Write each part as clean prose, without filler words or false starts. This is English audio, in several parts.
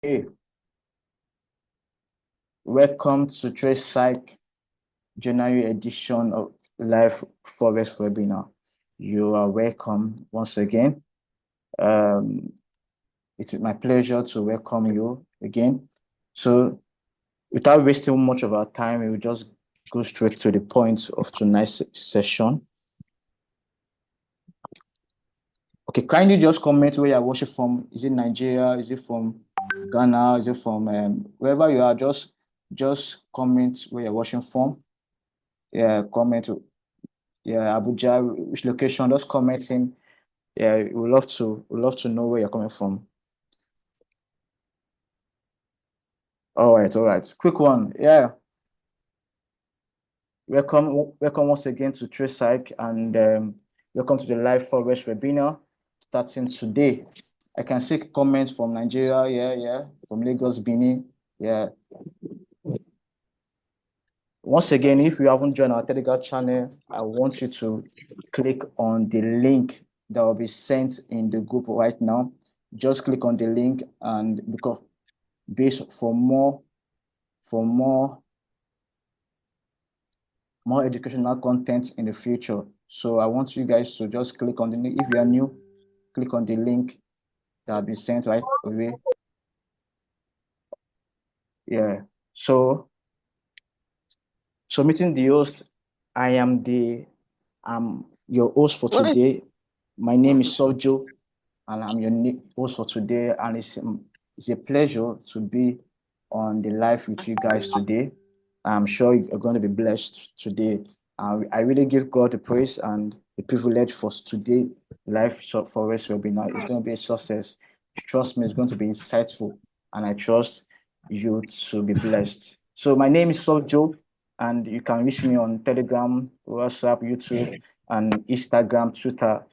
Hey, welcome to Trade Psych January edition of live Forex webinar. You are welcome once again. It's my pleasure to welcome you again. So, without wasting much of our time, we will just go straight to the point of tonight's session. Okay, kindly just comment where you're watching from. Is it Nigeria? Is it from Ghana? Is it from wherever you are? Just comment where you're watching from. Yeah, comment. Yeah, Abuja, which location? Just comment in. Yeah, we love to know where you're coming from. All right. Quick one. Yeah. Welcome once again to Trade Psych, and welcome to the live Forex webinar starting today. I can see comments from Nigeria, yeah, from Lagos, Benin, yeah. Once again, if you haven't joined our Telegram channel, I want you to click on the link that will be sent in the group right now. Just click on the link, and because based for more educational content in the future. So I want you guys to just click on the link. If you are new, click on the link that will be sent right away. Yeah. So meeting the host, I'm your host for today. My name is Sofjoe, and I'm your host for today. And it's a pleasure to be on the live with you guys today. I'm sure you're going to be blessed today. I really give God the praise and the privilege for today live Forex webinar. It's going to be a success. Trust me, it's going to be insightful, and I trust you to be blessed. So my name is Sofjoe, and you can reach me on Telegram, WhatsApp, YouTube, and Instagram, Twitter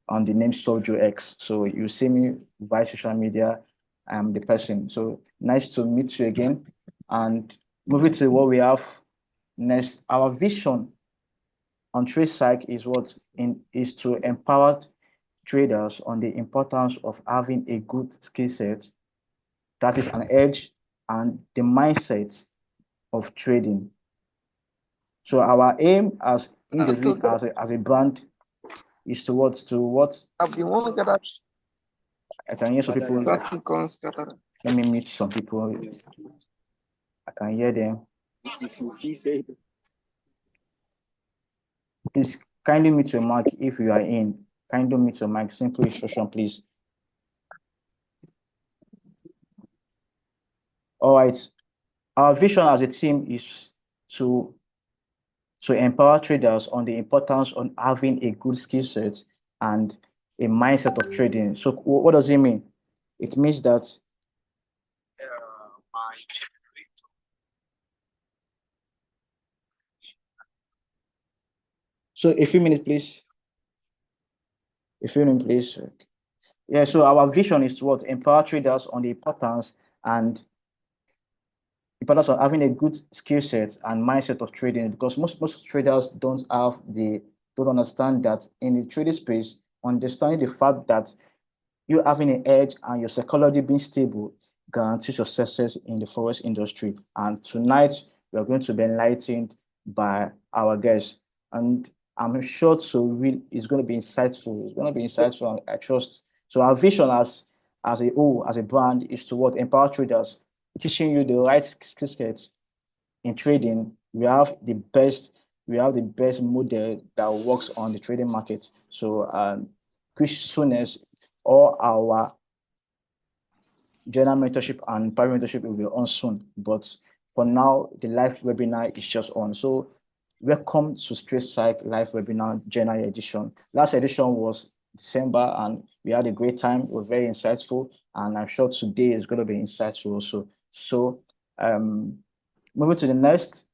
on the name SofjoeX. So you see me via social media. I'm the person. So nice to meet you again. And moving to what we have next, our vision on Trade Psych is to empower traders on the importance of having a good skill set, that is an edge, and the mindset of trading. So our aim as individual, as a brand, is towards to what I can hear some people. Let me meet some people. I can hear them. Please kindly mute your mic if you are in. Kindly mute your mic. Simple instruction, please. All right. Our vision as a team is to empower traders on the importance on having a good skill set and a mindset of trading. So what does it mean? It means that so a few minutes, please. A few minutes, please. Yeah, so our vision is to what? Empower traders on the importance of having a good skill set and mindset of trading, because most traders don't understand that in the trading space, understanding the fact that you having an edge and your psychology being stable guarantees your success in the forex industry. And tonight we are going to be enlightened by our guests, and I'm sure it's going to be insightful. It's going to be insightful, I trust. So our vision as a whole, as a brand, is to what? Empower traders, teaching you the right skill sets in trading. We have the best model that works on the trading market. So which soon as all our general mentorship and private mentorship will be on soon. But for now, the live webinar is just on. So welcome to Straight Psych live webinar January edition. Last edition was December, and we had a great time. It was very insightful, and I'm sure today is going to be insightful also. So moving to the next,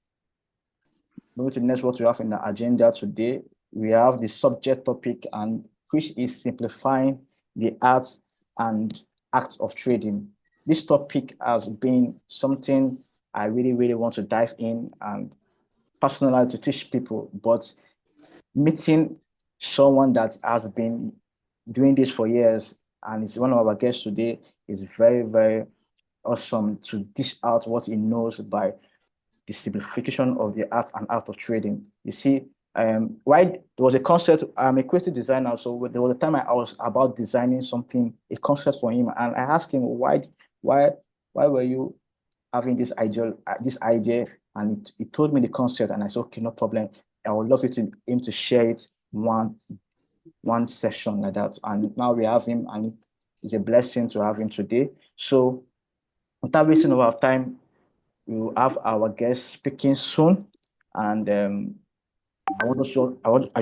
what we have in the agenda today, we have the subject topic, and which is simplifying the art and act of trading. This topic has been something I really want to dive in and personally to teach people, but meeting someone that has been doing this for years and is one of our guests today is very awesome to dish out what he knows by the simplification of the art and art of trading. You see, why there was a concept. I'm a creative designer, so there was a time I was about designing something, a concept for him, and I asked him why, why were you having this idea, and he told me the concept, and I said, okay, no problem. I would love him to share it one session like that, and now we have him, and it's a blessing to have him today. So without wasting our time, we will have our guest speaking soon, and I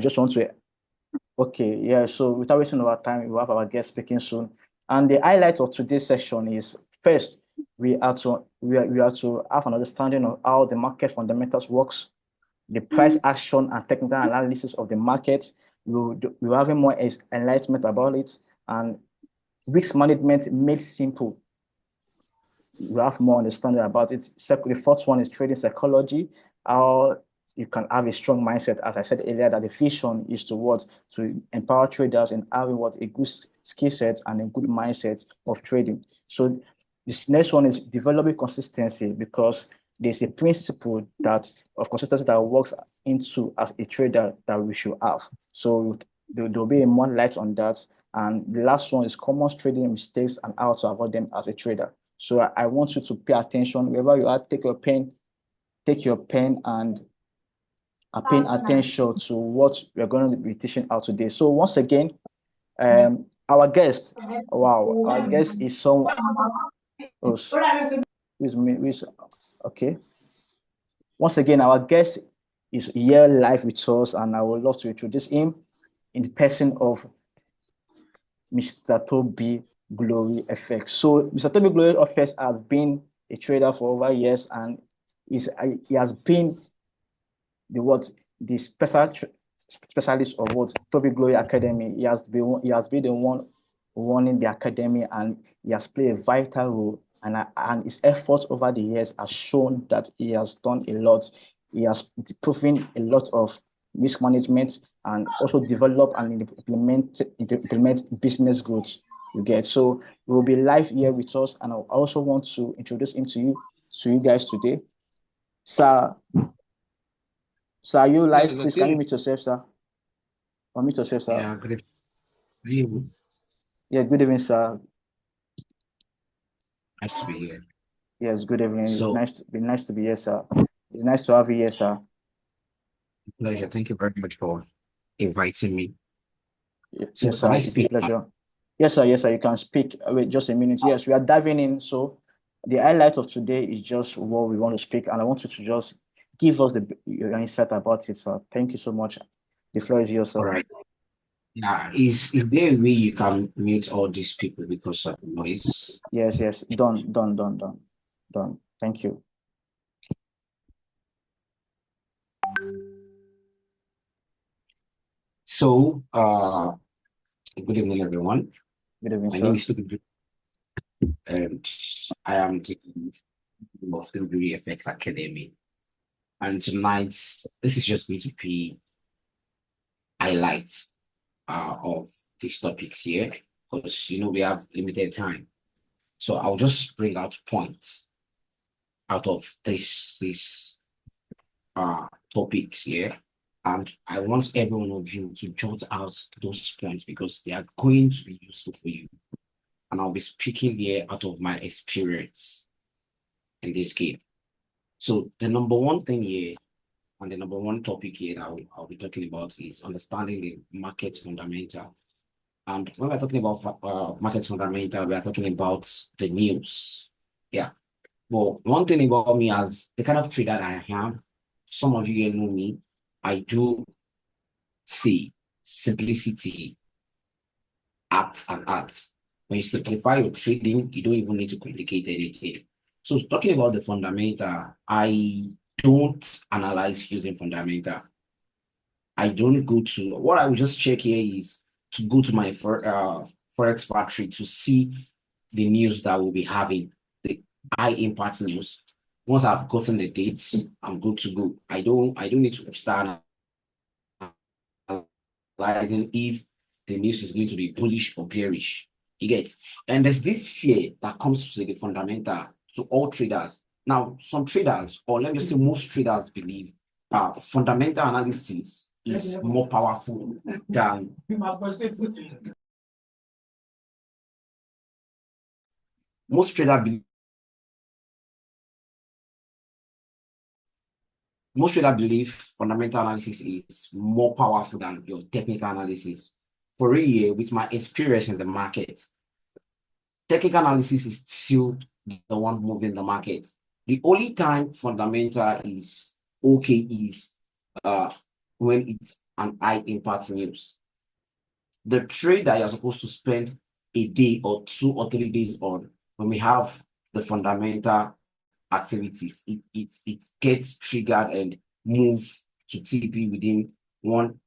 just want to, okay, yeah. So without wasting our time, we will have our guest speaking soon, and the highlight of today's session is first we are to have an understanding of how the market fundamentals works, the price action and technical analysis of the market. We'll have more enlightenment about it, and risk management made simple. You have more understanding about it. The fourth one is trading psychology, how you can have a strong mindset. As I said earlier, that the vision is to empower traders and having a good skill set and a good mindset of trading. So this next one is developing consistency, because there's a principle of consistency that works into as a trader that we should have. So there'll be more light on that. And the last one is common trading mistakes and how to avoid them as a trader. So I want you to pay attention wherever you are. Take your pen and paying attention to what we're going to be teaching out today. So once again, our guest, wow, our guest is someone who's okay. Once again, our guest is here live with us, and I would love to introduce him in the person of Mr. TobigloryFx. So Mr. TobigloryFx has been a trader for over years, and he has been the specialist of TobigLory Academy. He has been the one running the academy, and he has played a vital role. And his efforts over the years has shown that he has done a lot. He has proven a lot of risk management, and also develop and implement business growth. You get. So he will be live here with us, and I also want to introduce him to you guys today. Sir, are you live? Please, can you meet yourself, sir? Or meet yourself, sir? Yeah, good evening. Yeah, good evening, sir. Nice to be here. Yes, good evening. So, It's nice to be here, sir. It's nice to have you here, sir. pleasure. Thank you very much for inviting me. So, Yes, can sir. I It's a speak? pleasure. Yes, sir. Yes, sir. You can speak. Wait just a minute. Yes, we are diving in. So the highlight of today is just what we want to speak, and I want you to just give us your insight about it, sir. Thank you so much. The floor is yours, All sir. right. Yeah, is there a way you can mute all these people because of noise? Yes, yes. Done, done, done, done, done. Thank you. So, good evening, everyone. Good evening, My name sir. is Sofjoe, and I am the of FX Academy. And tonight, this is just going to be highlights of these topics here, because we have limited time. So I'll just bring out points out of this topics here. And I want every one of you to jot out those points because they are going to be useful for you. And I'll be speaking here out of my experience in this game. So the number one thing here, and the number one topic here that I'll be talking about is understanding the market fundamental. And when we're talking about market fundamental, we are talking about the news. Yeah. Well, one thing about me as the kind of trader I am, some of you here know me, I do see simplicity, art and art. When you simplify your trading, you don't even need to complicate anything. So talking about the fundamental, I don't analyze using fundamental. I don't go to, what I will just check here is to go to my Forex factory to see the news that we'll be having, the high impact news. Once I've gotten the dates, I'm good to go. I don't need to start analyzing if the news is going to be bullish or bearish. You get, and there's this fear that comes to the fundamental to all traders. Now, some traders, or let me say most traders, believe fundamental analysis is more powerful than most traders believe. Most traders believe fundamental analysis is more powerful than your technical analysis. For a year, with my experience in the market, technical analysis is still the one moving the market. The only time fundamental is okay is when it's an high impact news. The trade that you're supposed to spend a day or 2 or 3 days on, when we have the fundamental activities, it gets triggered and move to TP within 1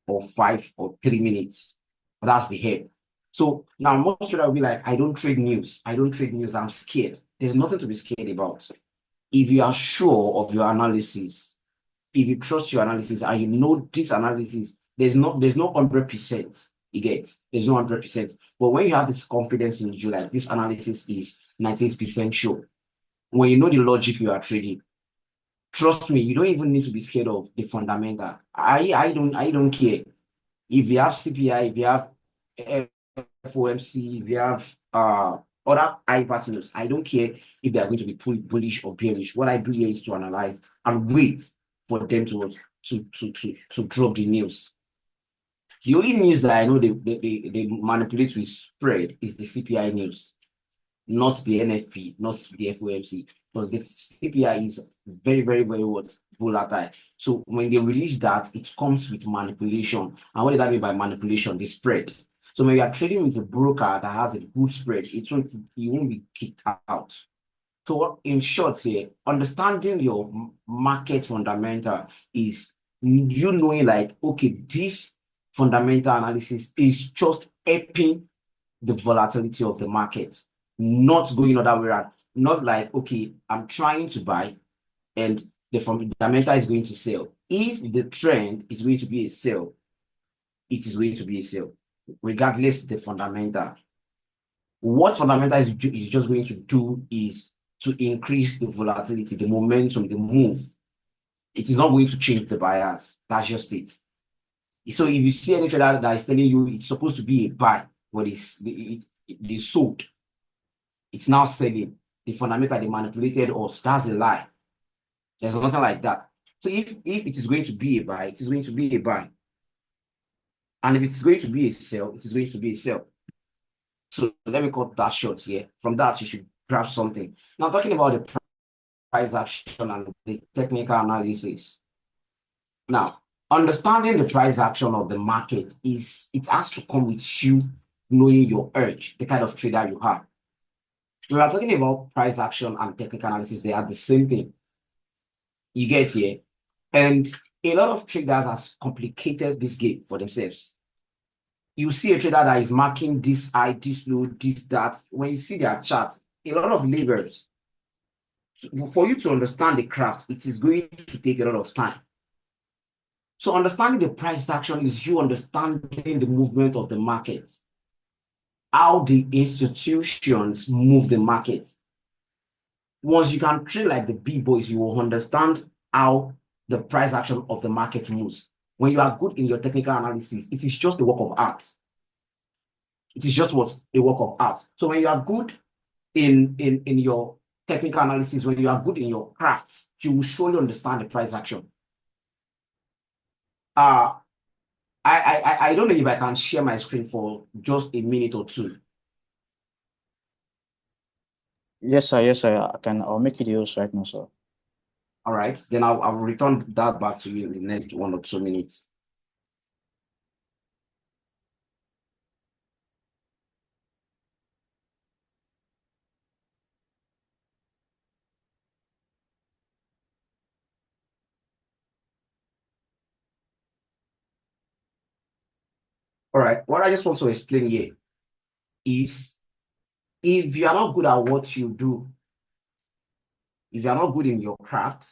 or 5 or 3 minutes. That's the head. So now most traders will be like, I don't trade news. I don't trade news. I'm scared. There's nothing to be scared about. If you are sure of your analysis, if you trust your analysis and you know this analysis, there's no 100%. You get, there's no 100%. But when you have this confidence in you, like this analysis is 98% sure, when you know the logic you are trading, trust me, you don't even need to be scared of the fundamental. I don't care. If you have CPI, if you have FOMC, if you have other high news, I don't care if they are going to be bullish or bearish. What I do here is to analyze and wait for them to drop the news. The only news that I know they manipulate with spread is the CPI news, not the NFP, not the FOMC, because the CPI is very, very, very volatile. So when they release that, it comes with manipulation. And what did I mean by manipulation? The spread. So when you are trading with a broker that has a good spread, you won't be kicked out. So in short here, understanding your market fundamental is you knowing like, okay, this fundamental analysis is just helping the volatility of the market, not going other way around. Not like, okay, I'm trying to buy and the fundamental is going to sell. If the trend is going to be a sell, it is going to be a sell, regardless the fundamental. What fundamental is just going to do is to increase the volatility, the momentum, the move. It is not going to change the bias. That's just it. So if you see any trader that is telling you it's supposed to be a buy, but they sold, it's now selling. The fundamental, they manipulated us. That's a lie. There's nothing like that. So if it is going to be a buy, it is going to be a buy. And if it's going to be a sell, it is going to be a sell. So let me cut that short here. From that, you should grab something. Now, talking about the price action and the technical analysis. Now, understanding the price action of the market it has to come with you knowing your urge, the kind of trader you are. We are talking about price action and technical analysis. They are the same thing. You get here. And a lot of traders have complicated this game for themselves. You see a trader that is marking this high, this low, this, that. When you see their charts, a lot of labors. For you to understand the craft, it is going to take a lot of time. So understanding the price action is you understanding the movement of the market, how the institutions move the market. Once you can trade like the big boys, you will understand how the price action of the market moves. When you are good in your technical analysis, it is just a work of art. It is just a work of art. So when you are good in your technical analysis, when you are good in your crafts, you will surely understand the price action. I don't know if I can share my screen for just a minute or two. Yes, sir. Yes, sir. I'll make it yours right now, sir. All right. Then I'll return that back to you in the next 1 or 2 minutes. All right. What I just want to explain here is if you are not good at what you do, if you are not good in your craft,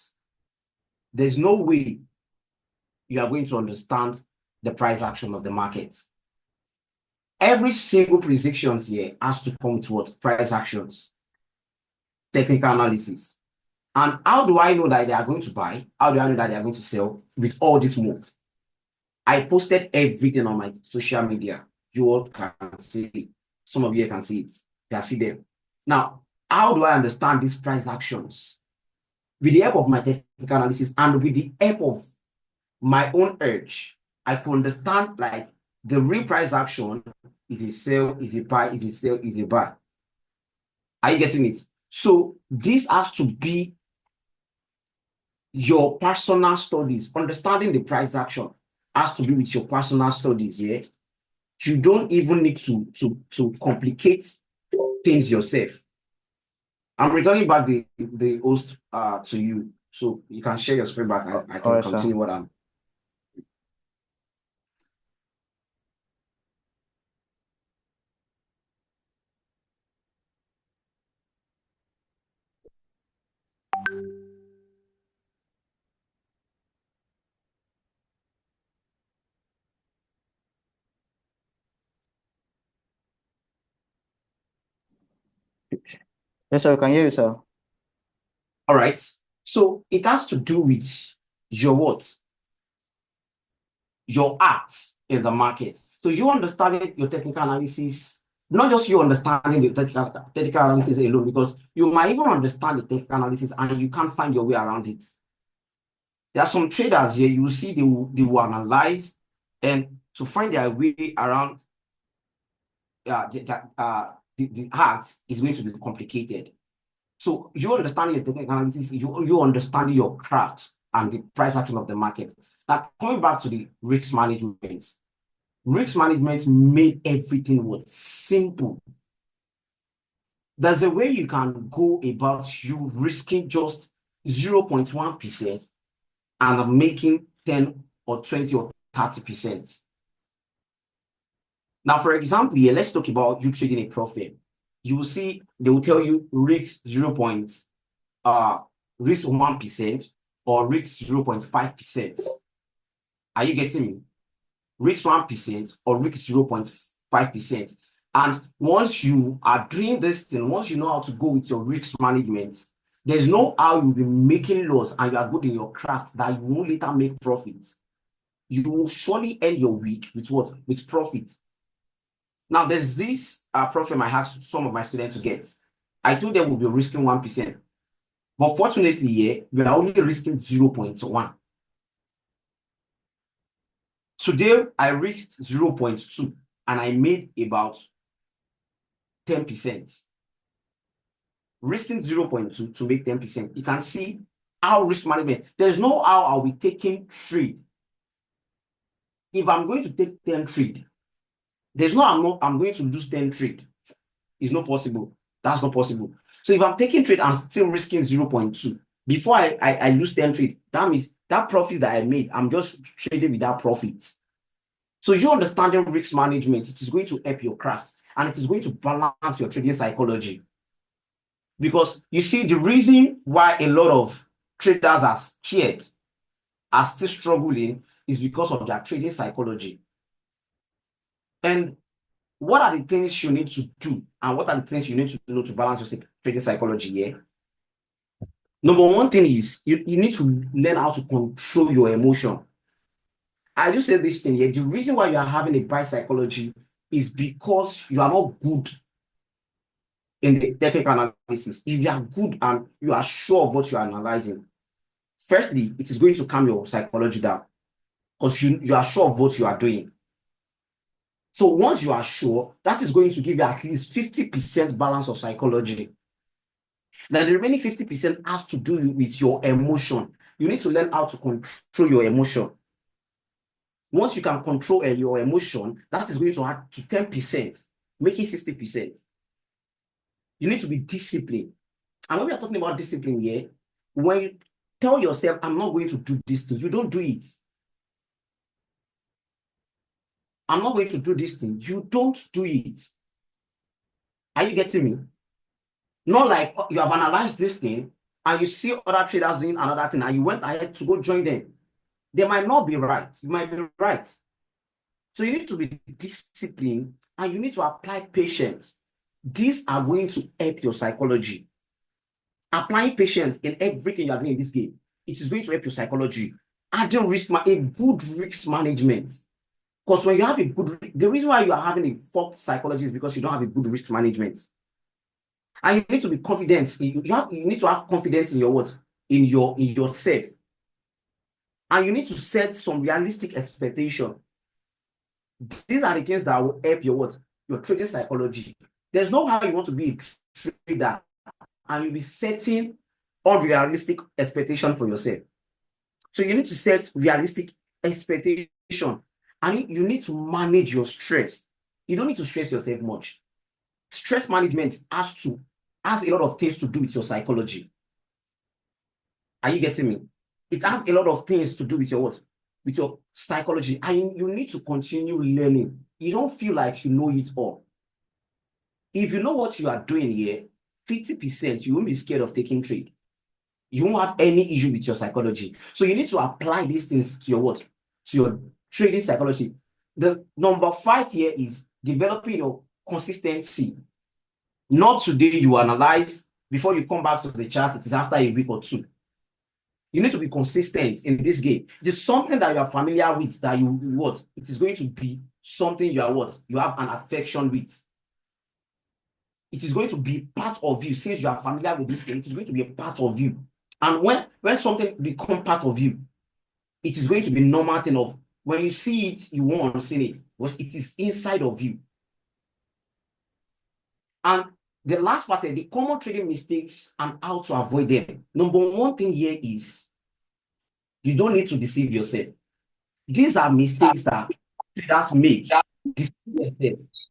there's no way you are going to understand the price action of the market. Every single prediction here has to come to what? Price actions. technical analysis. And how do I know that they are going to buy? How do I know that they are going to sell with all this move? I posted everything on my social media. You all can see it. Some of you can see it. You can see them. Now, how do I understand these price actions? With the help of my technical analysis and with the help of my own urge, I could understand like the real price action is a sell, is a buy, is a sell, is a buy. Are you getting it? So this has to be your personal studies. Understanding the price action has to be with your personal studies. Yeah, you don't even need to complicate things yourself. I'm returning back the host to you, so you can share your screen back. I can continue what I'm. Yes, sir, I can hear you, sir. All right. So it has to do with your what? Your act in the market. So you understanding your technical analysis, not just you understanding the technical analysis alone, because you might even understand the technical analysis and you can't find your way around it. There are some traders here, you will see they will analyze, and to find their way around the art is going to be complicated. So you understanding your technical analysis, you understanding your craft and the price action of the market. Now, coming back to the risk management. Risk management made everything what simple. There's a way you can go about you risking just 0.1% and making 10 or 20 or 30%. Now, for example, here, let's talk about you trading a profit. You will see they will tell you risk risk 1% or risk 0.5%. Are you getting me? Risk 1% or risk 0.5%. And once you are doing this thing, once you know how to go with your risk management, there's no how you'll be making loss and you are good in your craft that you won't later make profits. You will surely end your week with what? With profit. Now, there's this profit I have some of my students to get. I told them we'll be risking 1%. But fortunately, yeah, we are only risking 0.1. Today, I risked 0.2 and I made about 10%. Risking 0.2 to make 10%. You can see how risk management. There's no how I'll be taking trade. If I'm going to take 10 trade, there's no I'm going to lose 10 trade. It's not possible. That's not possible. So if I'm taking trade and still risking 0.2, before I lose 10 trade, that means that profit that I made, I'm just trading with that profit. So you understanding risk management, it is going to help your craft and it is going to balance your trading psychology. Because you see, the reason why a lot of traders are scared, are still struggling, is because of their trading psychology. And what are the things you need to do? And what are the things you need to know to balance your trading psychology here? Number one thing is you need to learn how to control your emotion. I just said this thing here. The reason why you are having a buy psychology is because you are not good in the technical analysis. If you are good and you are sure of what you are analyzing, firstly, it is going to calm your psychology down because you are sure of what you are doing. So once you are sure, that is going to give you at least 50% balance of psychology. Now, the remaining 50% has to do with your emotion. You need to learn how to control your emotion. Once you can control your emotion, that is going to add to 10%, making 60%. You need to be disciplined. And when we are talking about discipline here, when you tell yourself, I'm not going to do this thing, you don't do it. I'm not going to do this thing, you don't do it. Are you getting me? Not like you have analyzed this thing and you see other traders doing another thing and you went ahead to go join them. They might not be right. You might be right. So you need to be disciplined and you need to apply patience. These are going to help your psychology. applying patience in everything you are doing in this game, it is going to help your psychology. Adding a good risk management. Because when you have the reason why you are having a fucked psychology is because you don't have a good risk management. And you need to be confident. You need to have confidence in your what? In yourself. And you need to set some realistic expectation. These are the things that will help your what? Your trading psychology. There's no how you want to be a trader and you'll be setting unrealistic expectation for yourself. So you need to set realistic expectation and you need to manage your stress. You don't need to stress yourself much. Stress management has a lot of things to do with your psychology. Are you getting me? It has a lot of things to do with your what? With your psychology. And you need to continue learning. You don't feel like you know it all. If you know what you are doing here, 50%, you won't be scared of taking trade. You won't have any issue with your psychology. So you need to apply these things to your what? To your trading psychology. The number 5 here is developing your consistency. Not today you analyze, before you come back to the chart, it is after a week or 2. You need to be consistent in this game. It is something that you are familiar with, that you what? It is going to be something you are what? You have an affection with. It is going to be part of you. Since you are familiar with this game, it is going to be a part of you. And when something becomes part of you, it is going to be normal thing of when you see it, you won't understand it, because it is inside of you. And the last part is the common trading mistakes and how to avoid them. Number 1 thing here is you don't need to deceive yourself. These are mistakes that traders make. Deceive themselves.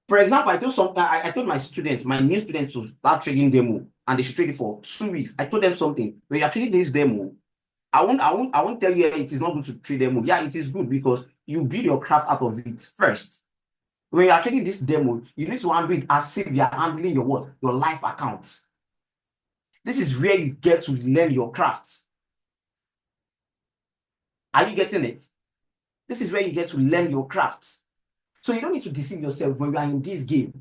For example, I told my students, my new students, to start trading demo, and they should trade it for 2 weeks. I told them something. When you're trading this demo, I won't tell you it is not good to trade demo. Yeah, it is good because you build your craft out of it first. When you are trading this demo, you need to handle it as if you are handling your what? Your life account. This is where you get to learn your craft. Are you getting it? This is where you get to learn your craft. So you don't need to deceive yourself when you are in this game.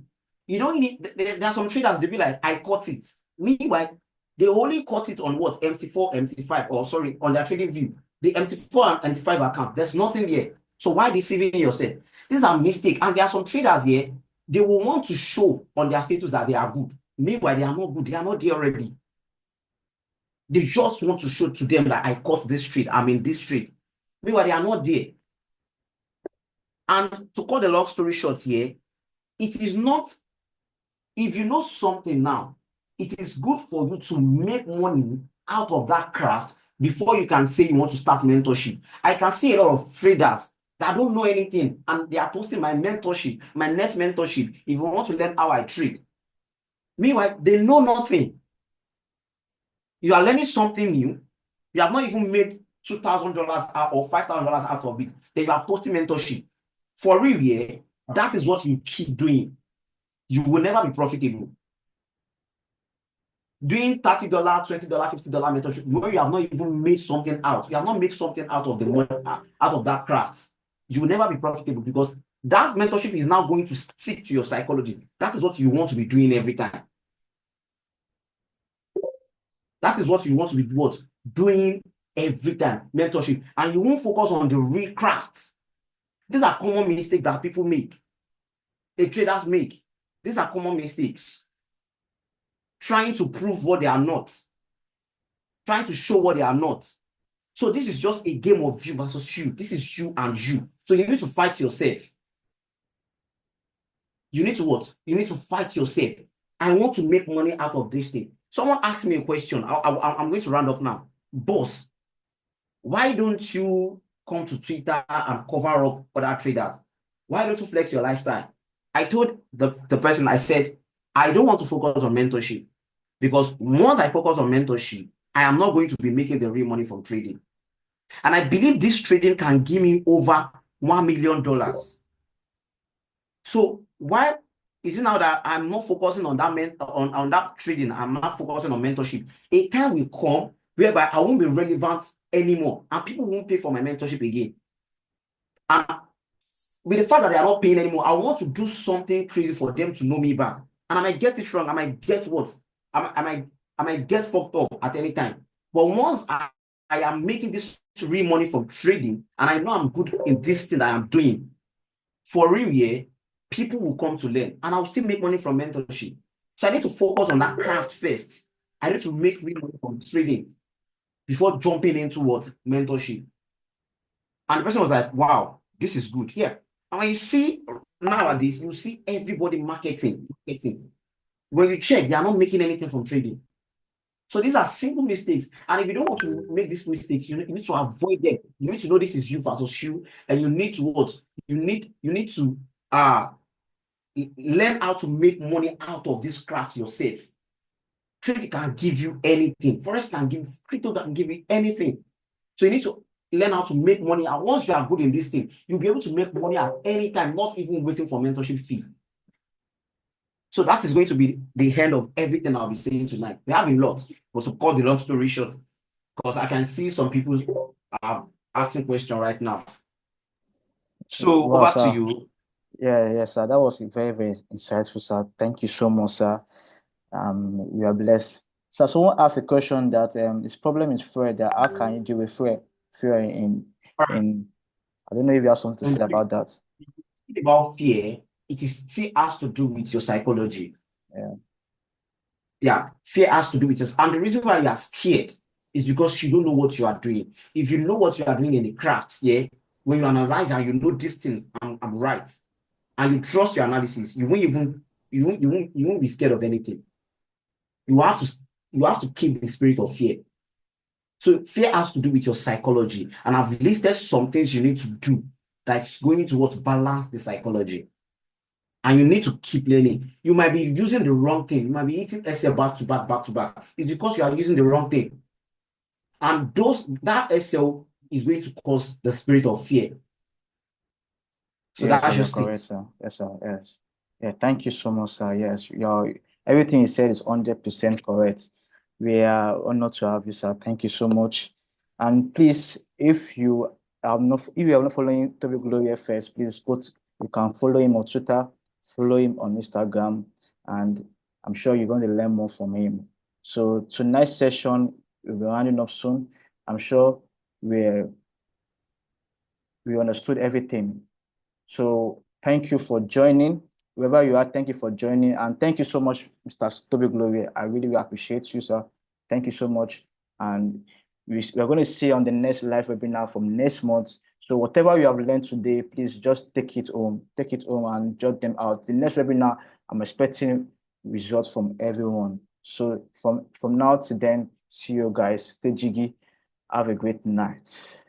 You don't need, there are some traders, they'll be like, I caught it. Meanwhile, they only caught it on what? MT4, MT5, or sorry, on their trading view. The MT4 and MT5 account, there's nothing there. So why deceiving yourself? These are mistakes. And there are some traders here, they will want to show on their status that they are good. Meanwhile, they are not good. They are not there already. They just want to show to them that I caught this trade. I'm in this trade. Meanwhile, they are not there. And to cut the long story short here, it is not, if you know something now, it is good for you to make money out of that craft before you can say you want to start mentorship. I can see a lot of traders that don't know anything and they are posting my mentorship, my next mentorship, if you want to learn how I trade. Meanwhile, they know nothing. You are learning something new. You have not even made $2,000 out or $5,000 out of it. Then you are posting mentorship. For real, yeah, that is what you keep doing. You will never be profitable. Doing $30, $20, $50 mentorship, when you have not even made something out, you have not made something out of the money, out of that craft, you will never be profitable, because that mentorship is now going to stick to your psychology. That is what you want to be doing every time. That is what you want to be doing every time, mentorship. And you won't focus on the real craft. These are common mistakes that people make. The traders make. These are common mistakes. Trying to prove what they are not. Trying to show what they are not. So this is just a game of you versus you. This is you and you. So you need to fight yourself. You need to what? You need to fight yourself. I want to make money out of this thing. Someone asked me a question. I'm going to round up now. Boss, why don't you come to Twitter and cover up other traders? Why don't you flex your lifestyle? I told the person, I said, I don't want to focus on mentorship, because once I focus on mentorship, I am not going to be making the real money from trading. And I believe this trading can give me over $1 million. So why is it now that I'm not focusing on that on that trading? I'm not focusing on mentorship. A time will come whereby I won't be relevant anymore, and people won't pay for my mentorship again. And with the fact that they are not paying anymore, I want to do something crazy for them to know me back. And I might get it wrong. I might get what? I might get fucked up at any time. But once I am making this real money from trading, and I know I'm good in this thing that I'm doing, for real, yeah, people will come to learn, and I'll still make money from mentorship. So I need to focus on that craft first. I need to make real money from trading before jumping into what? Mentorship. And the person was like, wow, this is good. Yeah. And when you see nowadays, you see everybody marketing. When you check, they are not making anything from trading. So these are simple mistakes. And if you don't want to make this mistake, you need to avoid them. You need to know this is you versus you. And you need to what? You need to learn how to make money out of this craft yourself. Trading can give you anything. FOREX can give, crypto can give you anything. So you need to learn how to make money. And once you are good in this thing, you'll be able to make money at any time, not even waiting for mentorship fee. So that is going to be the end of everything I'll be saying tonight. We have a lot, but to cut the long story short, because I can see some people are asking questions right now. So Well, over to sir. you. Yeah, yes, sir. That was very, very insightful, sir. Thank you so much, sir. We are blessed. So someone asked a question that this problem is fear. That how can you deal with fear in I don't know if you have something to say about that. About fear, it is still has to do with your psychology. Yeah. Yeah, fear has to do with it. And the reason why you are scared is because you don't know what you are doing. If you know what you are doing in the craft, yeah, when you analyze and you know this thing, I'm right, and you trust your analysis, you won't be scared of anything. You have to keep the spirit of fear. So fear has to do with your psychology, and I've listed some things you need to do that's going to what balance the psychology. And you need to keep learning. You might be using the wrong thing. You might be eating SL back to back, back to back. It's because you are using the wrong thing. And that SL is going to cause the spirit of fear. So Yes, sir, that's you're just it. correct, sir. Yes, sir. Yes. Yeah, thank you so much, sir. Yes, everything you said is 100% correct. We are honored to have you, sir. Thank you so much. And please, if you are not following TobigloryFx, please you can follow him on Twitter, follow him on Instagram, and I'm sure you're going to learn more from him. So tonight's session will be rounding up soon. I'm sure we we understood everything. So thank you for joining. Wherever you are, thank you for joining. And thank you so much, Mr. TobigloryFx. I really appreciate you, sir. Thank you so much. And we're going to see you on the next live webinar from next month. So whatever you have learned today, please just take it home. Take it home and jot them out. The next webinar, I'm expecting results from everyone. So from now to then, see you guys. Stay jiggy. Have a great night.